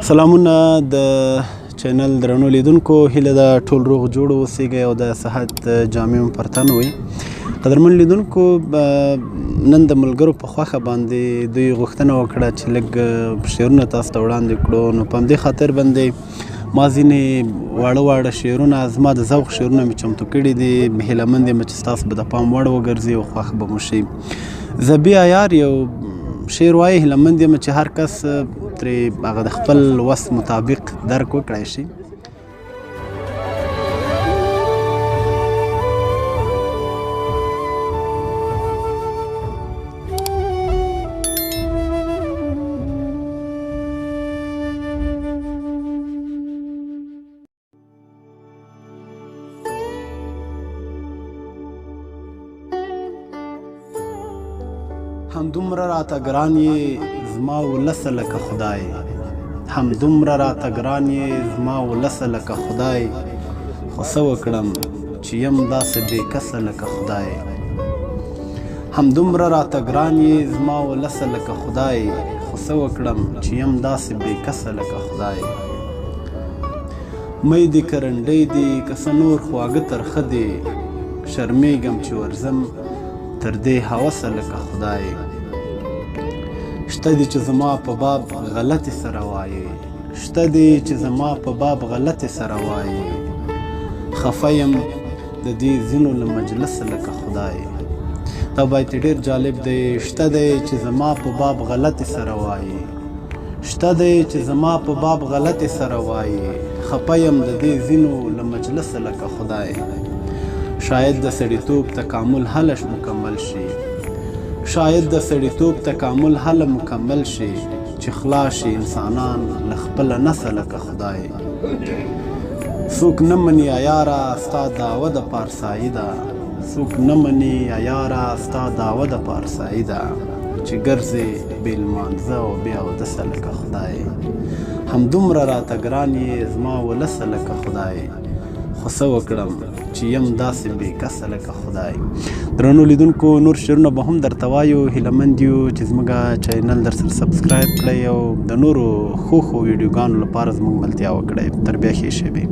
سلامونه د چینل درنو لیدونکو، هیله ده ټول روغ جوړ اوسئ او د صحت جامې مو پر تن وي. قدرمن لیدونکو، نن د ملګرو په خوښه باندې دوی غوښتنه وکړه چې لږ شعرونه تاسو ته وړاندې کړو. نو په همدې خاطر باندې ما ځینې واړه شعرونه، زما د ذوق شعرونه مې چمتو کړي دي. هیله مند یم چې ستاسو به د پام وړ وګرځي او خوښ به مو شي. زبی عیار یو شعر وایي، هیله مند یم چې هر کس ترې هغه د خپل وس مطابق درک وکړای شي. همدومره راته ګران یې زما ولسه لکه خدای، همدومره راته ګران یې زما ولسه لکه خدای، خو څه وکړم چې یم داسې بې کسه لکه خدای. همدومره راته ګران یې زما ولسه لکه خدای، خو څه وکړم چې یم داسې بې کسه لکه خدای. مۍ دې کرنډۍ دي که څه نور خواږه ترخه دي، شرمېږم چې ورځم تر دې هوسه لکه خدای. شته دي چې زما په باب غلطې سره وایي، شته دي چې زما په باب غلطې سره وایي، خفه یم د دې ځینو له مجلسه لکه خدای. دا بیت ډېر جالب دی. شته دی چې زما په باب غلطې سره وایي، شته دی چې زما په باب غلطې سره وایي، خفه یم د دې ځینو له مجلسه لکه خدای. شاید د سړیتوب تکامل هله مکمل شي، شاید د سړیتوب تکامل هله مکمل شي، چې خلاص شي انسانان له خپله نسه لکه خدای. څوک نه مني یاره ستا دعوه د پارسایي ده، څوک نه مني یاره ستا دعوه د پارسایي ده، چې ګرځې بې لمانځه او بې اودسه لکه خدای. همدومره راته ګران یې زما ولسه لکه خدای، خو څه وکړم چې یم داسې بې کسه لکه خدای. درنو لیدونکو، نور شعرونه به هم درته وایو. هیله مند یو چې زموږ چینل در سره سبسکرایب کړئ او د نورو ښو ویډیوګانو لپاره زموږ ملتیا وکړئ. تر بیا ښې شېبې.